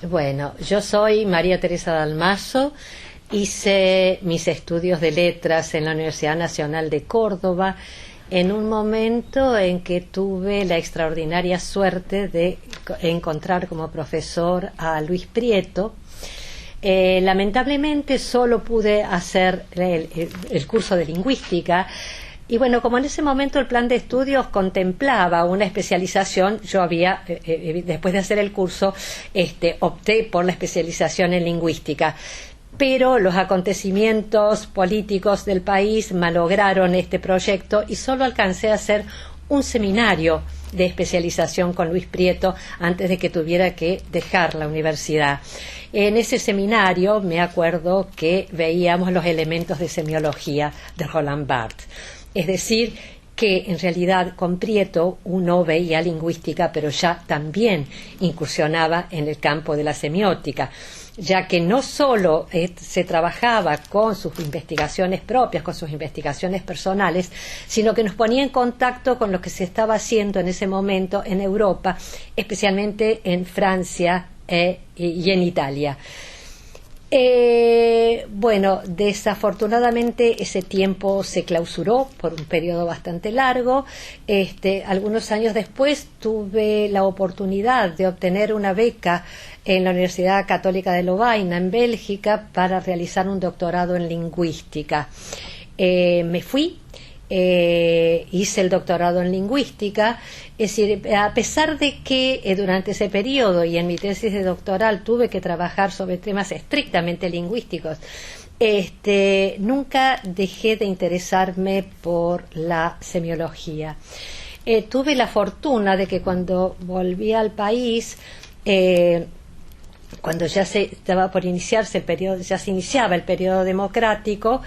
Bueno, yo soy María Teresa Dalmaso, hice mis estudios de letras en la Universidad Nacional de Córdoba en un momento en que tuve la extraordinaria suerte de encontrar como profesor a Luis Prieto. Lamentablemente solo pude hacer el curso de lingüística. Y bueno, como en ese momento el plan de estudios contemplaba una especialización, yo había, después de hacer el curso, opté por la especialización en lingüística. Pero los acontecimientos políticos del país malograron este proyecto y solo alcancé a hacer un seminario de especialización con Luis Prieto antes de que tuviera que dejar la universidad. En ese seminario me acuerdo que veíamos los elementos de semiología de Roland Barthes. Es decir, que en realidad con Prieto uno veía lingüística, pero ya también incursionaba en el campo de la semiótica, ya que no solo se trabajaba con sus investigaciones propias, con sus investigaciones personales, sino que nos ponía en contacto con lo que se estaba haciendo en ese momento en Europa, especialmente en Francia y en Italia. Bueno, desafortunadamente ese tiempo se clausuró por un periodo bastante largo. Algunos años después tuve la oportunidad de obtener una beca en la Universidad Católica de Lovaina, en Bélgica, para realizar un doctorado en lingüística. Me fui. Hice el doctorado en lingüística, es decir, a pesar de que durante ese periodo y en mi tesis de doctoral tuve que trabajar sobre temas estrictamente lingüísticos, nunca dejé de interesarme por la semiología. Tuve la fortuna de que cuando volví al país, cuando ya se estaba por iniciarse el periodo, ya se iniciaba el periodo democrático,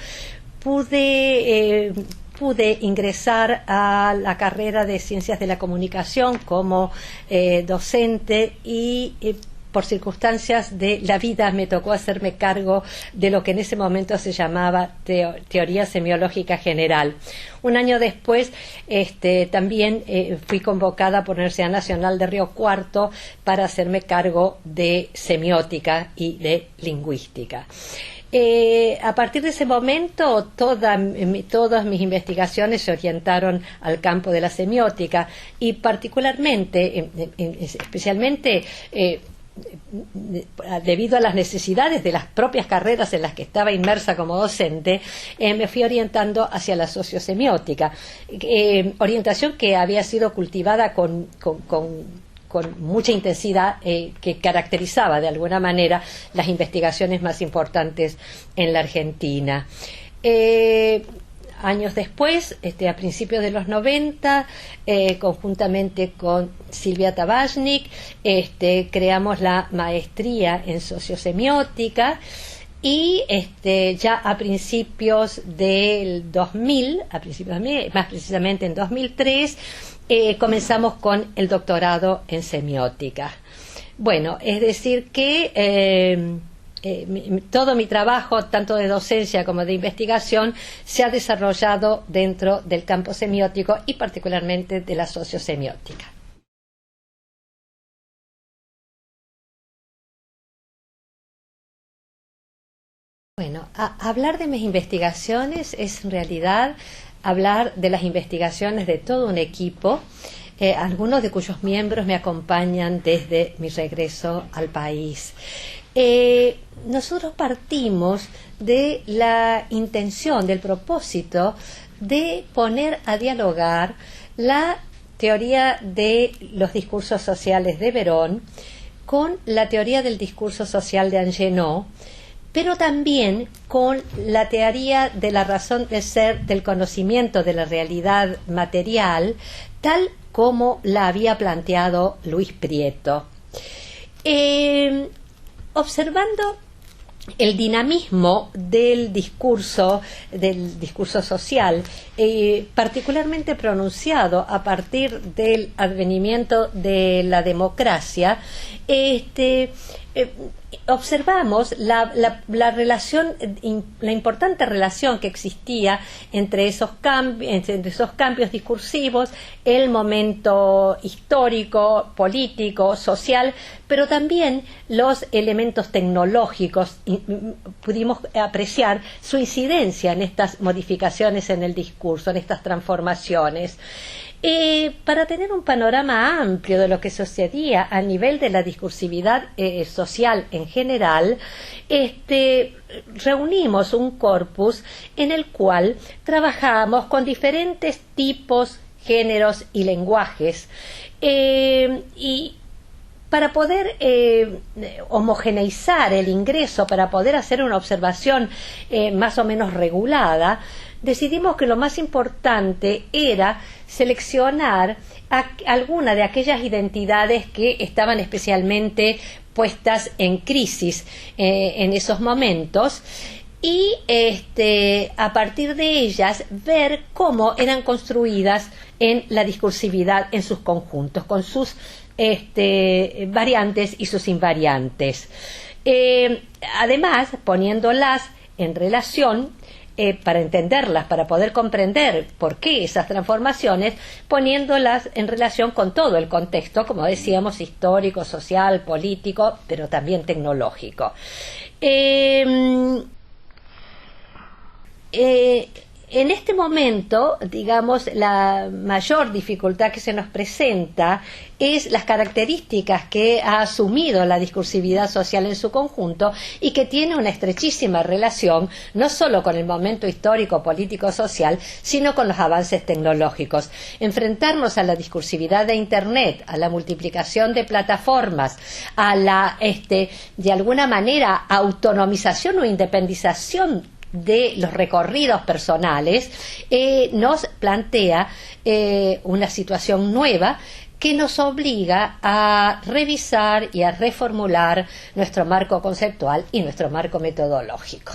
pude ingresar a la carrera de Ciencias de la Comunicación como docente y por circunstancias de la vida me tocó hacerme cargo de lo que en ese momento se llamaba Teoría Semiológica General. Un año después también fui convocada por la Universidad Nacional de Río Cuarto para hacerme cargo de semiótica y de lingüística. A partir de ese momento todas mis investigaciones se orientaron al campo de la semiótica y particularmente, especialmente debido a las necesidades de las propias carreras en las que estaba inmersa como docente, me fui orientando hacia la sociosemiótica, orientación que había sido cultivada con mucha intensidad, que caracterizaba de alguna manera las investigaciones más importantes en la Argentina. Años después, a principios de los 90, conjuntamente con Silvia Tabachnik, creamos la maestría en sociosemiótica. Y ya a principios del 2000, más precisamente en 2003, comenzamos con el doctorado en semiótica. Bueno, es decir que todo mi trabajo, tanto de docencia como de investigación, se ha desarrollado dentro del campo semiótico y particularmente de la sociosemiótica. Bueno, hablar de mis investigaciones es en realidad hablar de las investigaciones de todo un equipo, algunos de cuyos miembros me acompañan desde mi regreso al país. Nosotros partimos de la intención, del propósito de poner a dialogar la teoría de los discursos sociales de Verón con la teoría del discurso social de Angenot, pero también con la teoría de la razón de ser, del conocimiento de la realidad material, tal como la había planteado Luis Prieto. Observando el dinamismo del discurso social, particularmente pronunciado a partir del advenimiento de la democracia, observamos la relación, la importante relación que existía entre esos cambios discursivos, el momento histórico, político, social, pero también los elementos tecnológicos. Pudimos apreciar su incidencia en estas modificaciones en el discurso, en estas transformaciones. Para tener un panorama amplio de lo que sucedía a nivel de la discursividad social en general, reunimos un corpus en el cual trabajamos con diferentes tipos, géneros y lenguajes, y para poder homogeneizar el ingreso, para poder hacer una observación más o menos regulada, decidimos que lo más importante era seleccionar alguna de aquellas identidades que estaban especialmente puestas en crisis en esos momentos, y a partir de ellas ver cómo eran construidas en la discursividad en sus conjuntos, con sus variantes y sus invariantes. Además, poniéndolas en relación, para entenderlas, para poder comprender por qué esas transformaciones, poniéndolas en relación con todo el contexto, como decíamos, histórico, social, político, pero también tecnológico. En este momento, digamos, la mayor dificultad que se nos presenta es las características que ha asumido la discursividad social en su conjunto, y que tiene una estrechísima relación no solo con el momento histórico, político, social, sino con los avances tecnológicos. Enfrentarnos a la discursividad de Internet, a la multiplicación de plataformas, a la, de alguna manera, autonomización o independización de los recorridos personales, nos plantea una situación nueva que nos obliga a revisar y a reformular nuestro marco conceptual y nuestro marco metodológico.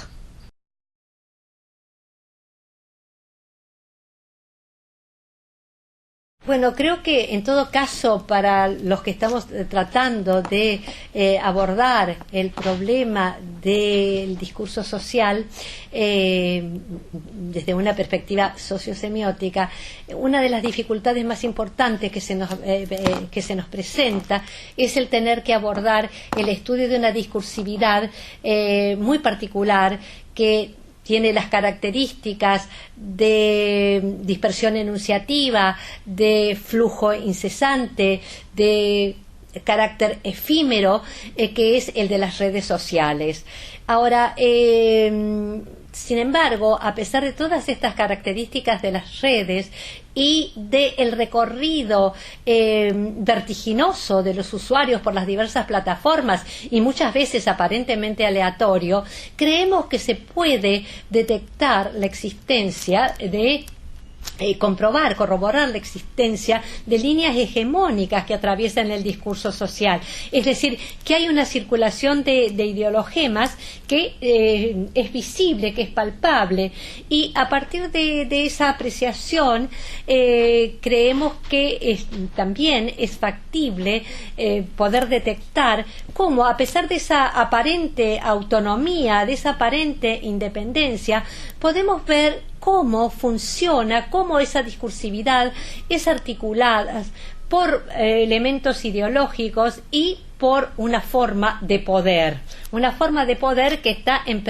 Bueno, creo que en todo caso, para los que estamos tratando de abordar el problema del discurso social desde una perspectiva sociosemiótica, una de las dificultades más importantes que se nos presenta es el tener que abordar el estudio de una discursividad muy particular, que tiene las características de dispersión enunciativa, de flujo incesante, de carácter efímero, que es el de las redes sociales. Ahora, sin embargo, a pesar de todas estas características de las redes y del recorrido vertiginoso de los usuarios por las diversas plataformas, y muchas veces aparentemente aleatorio, creemos que se puede detectar la existencia de corroborar la existencia de líneas hegemónicas que atraviesan el discurso social. Es decir, que hay una circulación de ideologemas que es visible, que es palpable, y a partir de esa apreciación creemos que también es factible poder detectar cómo, a pesar de esa aparente autonomía, de esa aparente independencia, podemos ver cómo funciona, cómo esa discursividad es articulada por elementos ideológicos y por una forma de poder que está en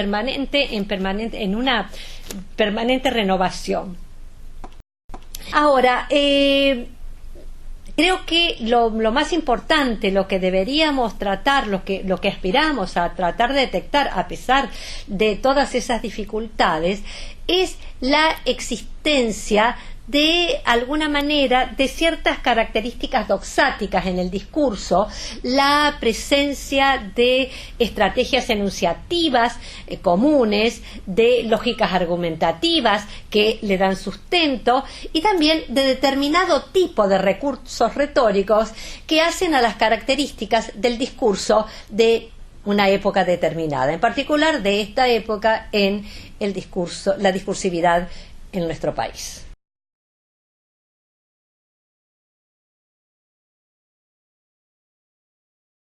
una permanente renovación. Ahora, creo que lo más importante, lo que deberíamos tratar, lo que aspiramos a tratar de detectar a pesar de todas esas dificultades, es la existencia de alguna manera de ciertas características doxáticas en el discurso, la presencia de estrategias enunciativas comunes, de lógicas argumentativas que le dan sustento, y también de determinado tipo de recursos retóricos que hacen a las características del discurso de una época determinada, en particular de esta época en la discursividad en nuestro país.